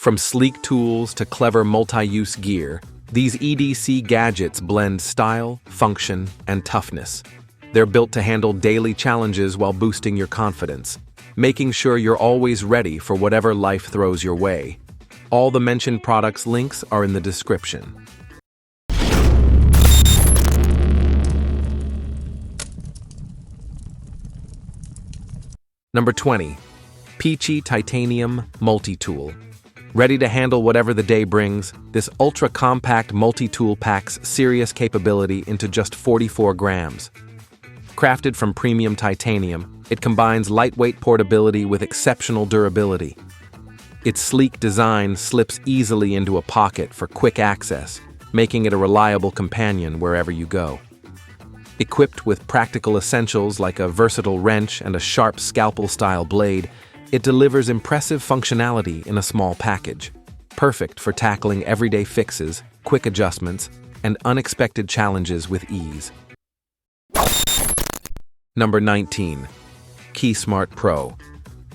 From sleek tools to clever multi-use gear, these EDC gadgets blend style, function, and toughness. They're built to handle daily challenges while boosting your confidence, making sure you're always ready for whatever life throws your way. All the mentioned products' links are in the description. Number 20. PICHI Titanium Multitool. Ready to handle whatever the day brings, this ultra-compact multi-tool packs serious capability into just 44 grams. Crafted from premium titanium, it combines lightweight portability with exceptional durability. Its sleek design slips easily into a pocket for quick access, making it a reliable companion wherever you go. Equipped with practical essentials like a versatile wrench and a sharp scalpel-style blade, it delivers impressive functionality in a small package, perfect for tackling everyday fixes, quick adjustments, and unexpected challenges with ease. Number 19. KeySmart Pro.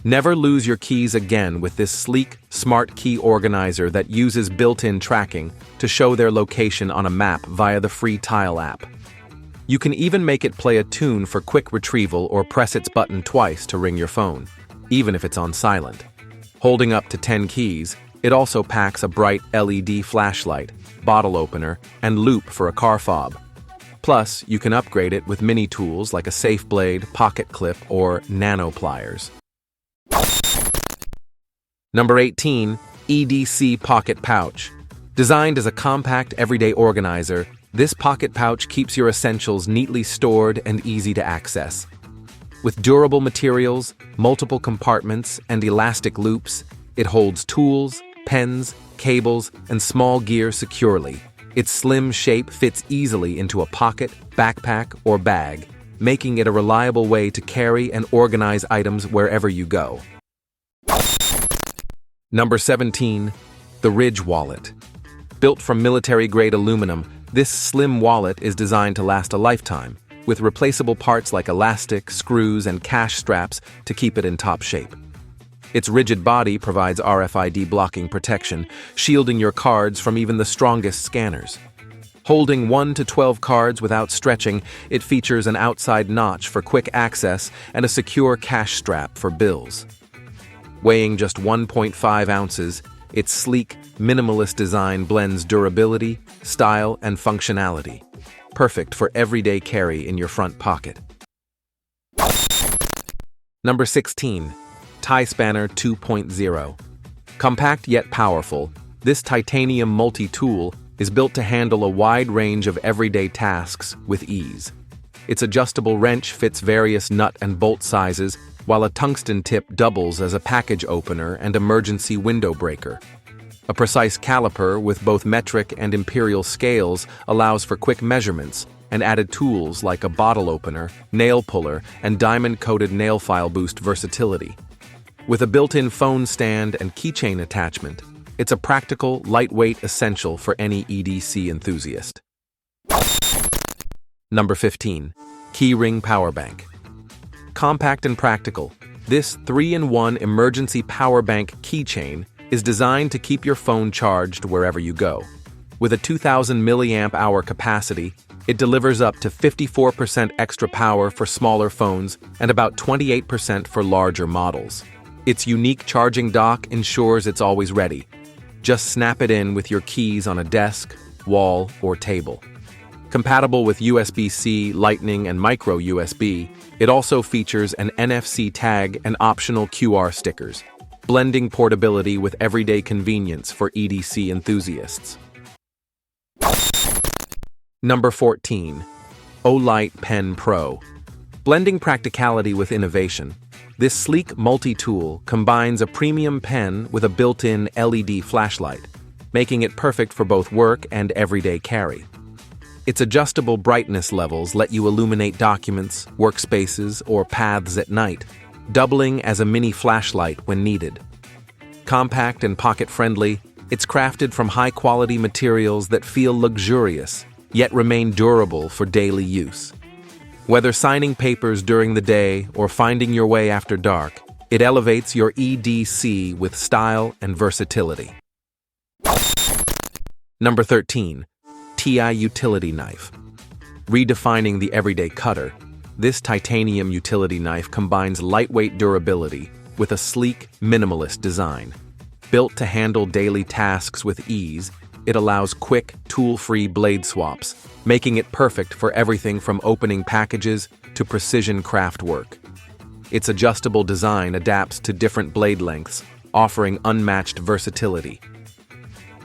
Never lose your keys again with this sleek, smart key organizer that uses built-in tracking to show their location on a map via the free Tile app. You can even make it play a tune for quick retrieval or press its button twice to ring your phone, even if it's on silent. Holding up to 10 keys, it also packs a bright LED flashlight, bottle opener, and loop for a car fob. Plus, you can upgrade it with mini tools like a safe blade, pocket clip, or nano pliers. Number 18. EDC Pocket Pouch. Designed as a compact everyday organizer, this pocket pouch keeps your essentials neatly stored and easy to access. With durable materials, multiple compartments, and elastic loops, it holds tools, pens, cables, and small gear securely. Its slim shape fits easily into a pocket, backpack, or bag, making it a reliable way to carry and organize items wherever you go. Number 17. The Ridge Wallet. Built from military-grade aluminum, this slim wallet is designed to last a lifetime, with replaceable parts like elastic, screws, and cash straps to keep it in top shape. Its rigid body provides RFID blocking protection, shielding your cards from even the strongest scanners. Holding 1 to 12 cards without stretching, it features an outside notch for quick access and a secure cash strap for bills. Weighing just 1.5 ounces, its sleek, minimalist design blends durability, style, and functionality. Perfect for everyday carry in your front pocket. Number 16. TiSpanner 2.0. Compact yet powerful, this titanium multi-tool is built to handle a wide range of everyday tasks with ease. Its adjustable wrench fits various nut and bolt sizes, while a tungsten tip doubles as a package opener and emergency window breaker. A precise caliper with both metric and imperial scales allows for quick measurements, and added tools like a bottle opener, nail puller, and diamond-coated nail file boost versatility. With a built-in phone stand and keychain attachment, it's a practical, lightweight essential for any EDC enthusiast. Number 15. Keyring Power Bank. Compact and practical, this 3-in-1 emergency power bank keychain is designed to keep your phone charged wherever you go. With a 2,000 mAh capacity, it delivers up to 54% extra power for smaller phones and about 28% for larger models. Its unique charging dock ensures it's always ready. Just snap it in with your keys on a desk, wall, or table. Compatible with USB-C, Lightning, and micro USB, it also features an NFC tag and optional QR stickers, blending portability with everyday convenience for EDC enthusiasts. Number 14. OLIGHT Pen Pro. Blending practicality with innovation, this sleek multi-tool combines a premium pen with a built-in LED flashlight, making it perfect for both work and everyday carry. Its adjustable brightness levels let you illuminate documents, workspaces, or paths at night, doubling as a mini flashlight when needed. Compact and pocket-friendly, it's crafted from high-quality materials that feel luxurious, yet remain durable for daily use. Whether signing papers during the day or finding your way after dark, It elevates your EDC with style and versatility. Number 13. TI Utility Knife. Redefining the everyday cutter, this titanium utility knife combines lightweight durability with a sleek, minimalist design. Built to handle daily tasks with ease, it allows quick, tool-free blade swaps, making it perfect for everything from opening packages to precision craft work. Its adjustable design adapts to different blade lengths, offering unmatched versatility.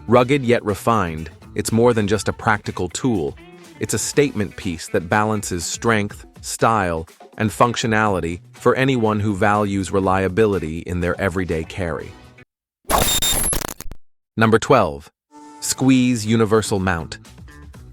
Rugged yet refined, it's more than just a practical tool. It's a statement piece that balances strength, style, and functionality for anyone who values reliability in their everyday carry. Number 12. Squeeze Universal Mount.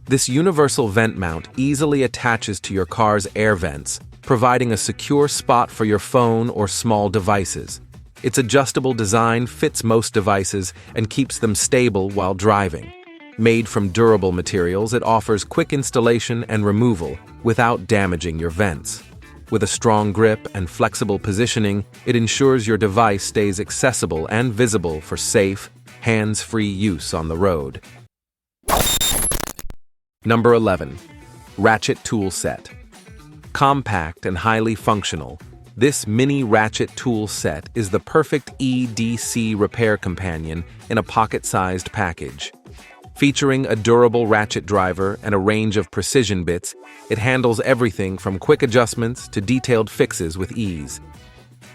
This universal vent mount easily attaches to your car's air vents, providing a secure spot for your phone or small devices. Its adjustable design fits most devices and keeps them stable while driving. Made from durable materials, it offers quick installation and removal without damaging your vents. With a strong grip and flexible positioning, it ensures your device stays accessible and visible for safe, hands-free use on the road. Number 11. Ratchet Tool Set. Compact and highly functional, this mini ratchet tool set is the perfect EDC repair companion in a pocket-sized package. Featuring a durable ratchet driver and a range of precision bits, it handles everything from quick adjustments to detailed fixes with ease.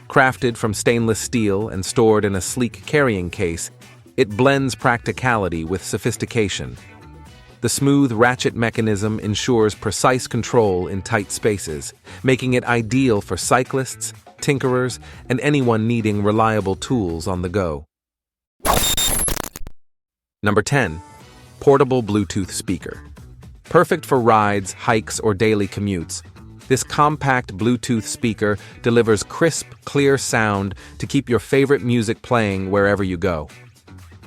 Crafted from stainless steel and stored in a sleek carrying case, it blends practicality with sophistication. The smooth ratchet mechanism ensures precise control in tight spaces, making it ideal for cyclists, tinkerers, and anyone needing reliable tools on the go. Number 10. Portable Bluetooth Speaker. Perfect for rides, hikes, or daily commutes, this compact Bluetooth speaker delivers crisp, clear sound to keep your favorite music playing wherever you go.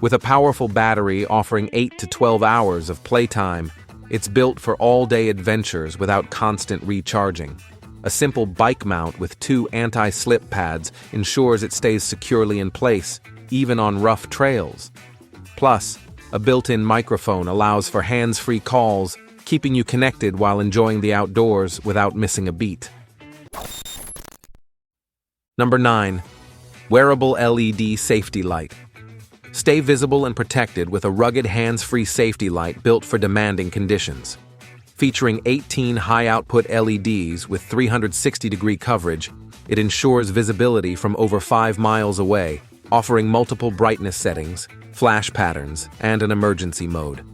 With a powerful battery offering 8 to 12 hours of playtime, it's built for all-day adventures without constant recharging. A simple bike mount with 2 anti-slip pads ensures it stays securely in place, even on rough trails. Plus, a built-in microphone allows for hands-free calls, keeping you connected while enjoying the outdoors without missing a beat. Number 9. Wearable LED Safety Light. Stay visible and protected with a rugged hands-free safety light built for demanding conditions. Featuring 18 high-output LEDs with 360-degree coverage, it ensures visibility from over 5 miles away, offering multiple brightness settings, flash patterns, and an emergency mode.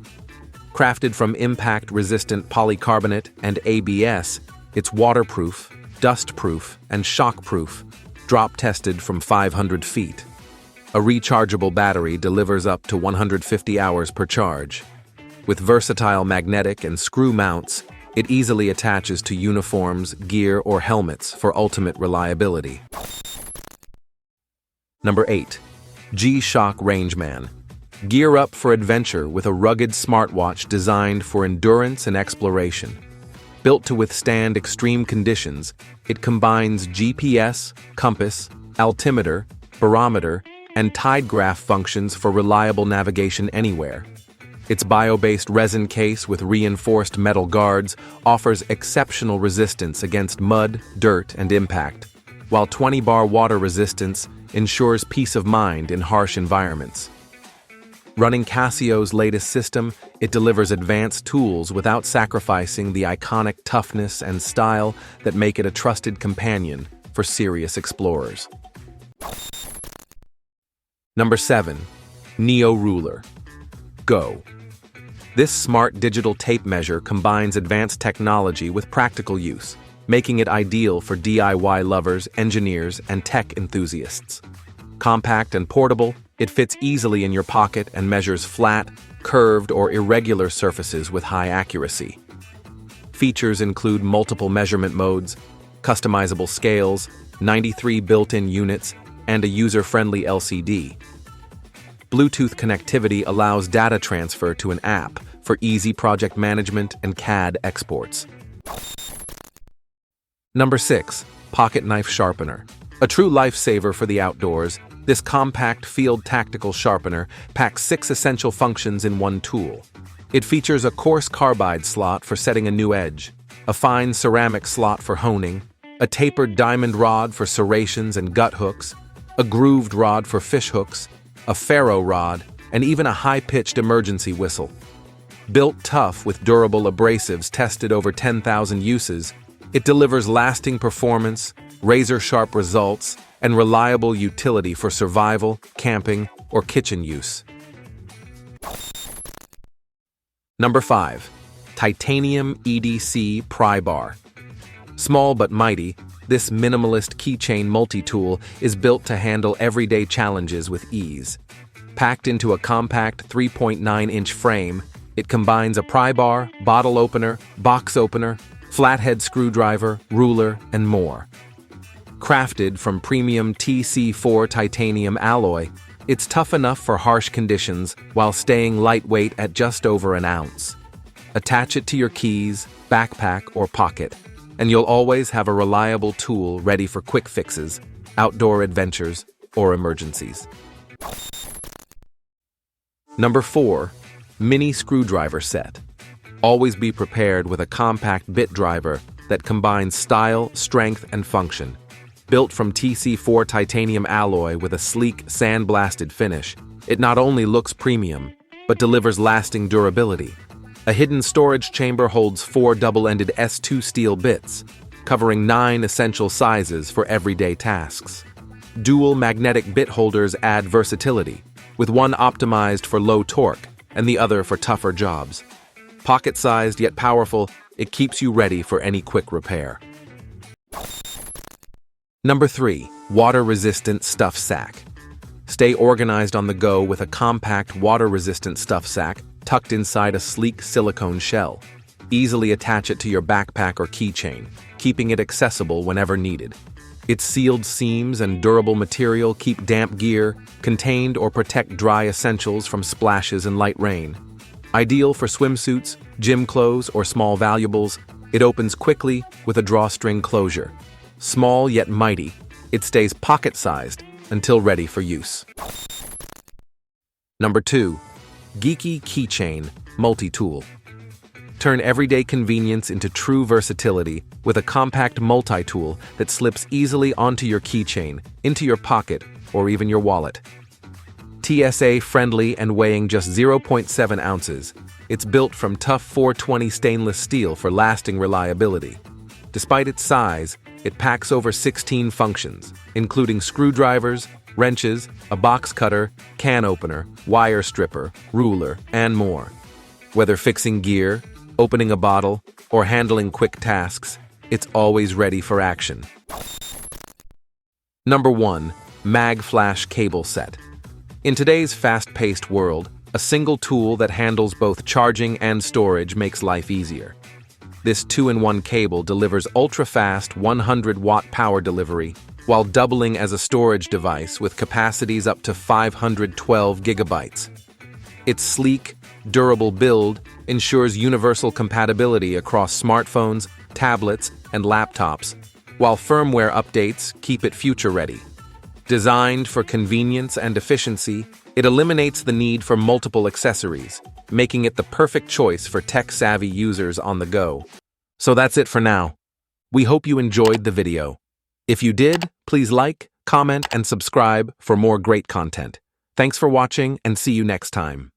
Crafted from impact-resistant polycarbonate and ABS, it's waterproof, dustproof, and shockproof, drop-tested from 500 feet. A rechargeable battery delivers up to 150 hours per charge. With versatile magnetic and screw mounts, it easily attaches to uniforms, gear, or helmets for ultimate reliability. Number 8. G-Shock Rangeman. Gear up for adventure with a rugged smartwatch designed for endurance and exploration. Built to withstand extreme conditions, it combines GPS, compass, altimeter, barometer, and tide graph functions for reliable navigation anywhere. Its bio-based resin case with reinforced metal guards offers exceptional resistance against mud, dirt, and impact, while 20-bar water resistance ensures peace of mind in harsh environments. Running Casio's latest system, it delivers advanced tools without sacrificing the iconic toughness and style that make it a trusted companion for serious explorers. Number 7. Neo Ruler. Go. This smart digital tape measure combines advanced technology with practical use, making it ideal for DIY lovers, engineers, and tech enthusiasts. Compact and portable, it fits easily in your pocket and measures flat, curved, or irregular surfaces with high accuracy. Features include multiple measurement modes, customizable scales, 93 built-in units, and a user-friendly LCD. Bluetooth connectivity allows data transfer to an app for easy project management and CAD exports. Number 6. Pocket Knife Sharpener. A true lifesaver for the outdoors, this compact field tactical sharpener packs 6 essential functions in one tool. It features a coarse carbide slot for setting a new edge, a fine ceramic slot for honing, a tapered diamond rod for serrations and gut hooks, a grooved rod for fish hooks, a ferro rod, and even a high-pitched emergency whistle. Built tough with durable abrasives tested over 10,000 uses, it delivers lasting performance, razor-sharp results, and reliable utility for survival, camping, or kitchen use. Number 5. Titanium EDC Pry Bar. Small but mighty, this minimalist keychain multi-tool is built to handle everyday challenges with ease. Packed into a compact 3.9-inch frame, it combines a pry bar, bottle opener, box opener, flathead screwdriver, ruler, and more. Crafted from premium TC4 titanium alloy, it's tough enough for harsh conditions while staying lightweight at just over an ounce. Attach it to your keys, backpack, or pocket, and you'll always have a reliable tool ready for quick fixes, outdoor adventures, or emergencies. Number 4. Mini Screwdriver Set. Always be prepared with a compact bit driver that combines style, strength, and function. Built from TC4 titanium alloy with a sleek, sandblasted finish, it not only looks premium, but delivers lasting durability. A hidden storage chamber holds 4 double-ended S2 steel bits, covering 9 essential sizes for everyday tasks. Dual magnetic bit holders add versatility, with one optimized for low torque and the other for tougher jobs. Pocket-sized yet powerful, it keeps you ready for any quick repair. Number 3. Water-resistant stuff sack. Stay organized on the go with a compact water-resistant stuff sack tucked inside a sleek silicone shell. Easily attach it to your backpack or keychain, keeping it accessible whenever needed. Its sealed seams and durable material keep damp gear contained or protect dry essentials from splashes and light rain. Ideal for swimsuits, gym clothes, or small valuables, it opens quickly with a drawstring closure. Small yet mighty, it stays pocket-sized until ready for use. Number 2. Geekey Keychain Multitool. Turn everyday convenience into true versatility with a compact multi-tool that slips easily onto your keychain, into your pocket, or even your wallet. TSA-friendly and weighing just 0.7 ounces, it's built from tough 420 stainless steel for lasting reliability. Despite its size, it packs over 16 functions, including screwdrivers, wrenches, a box cutter, can opener, wire stripper, ruler, and more. Whether fixing gear, opening a bottle, or handling quick tasks, it's always ready for action. Number 1. Magflash Cable Set. In today's fast-paced world, a single tool that handles both charging and storage makes life easier. This 2-in-1 cable delivers ultra-fast 100-watt power delivery while doubling as a storage device with capacities up to 512 gigabytes. Its sleek, durable build ensures universal compatibility across smartphones, tablets, and laptops, while firmware updates keep it future-ready. Designed for convenience and efficiency, it eliminates the need for multiple accessories, making it the perfect choice for tech-savvy users on the go. So that's it for now. We hope you enjoyed the video. If you did, please like, comment, and subscribe for more great content. Thanks for watching, and see you next time.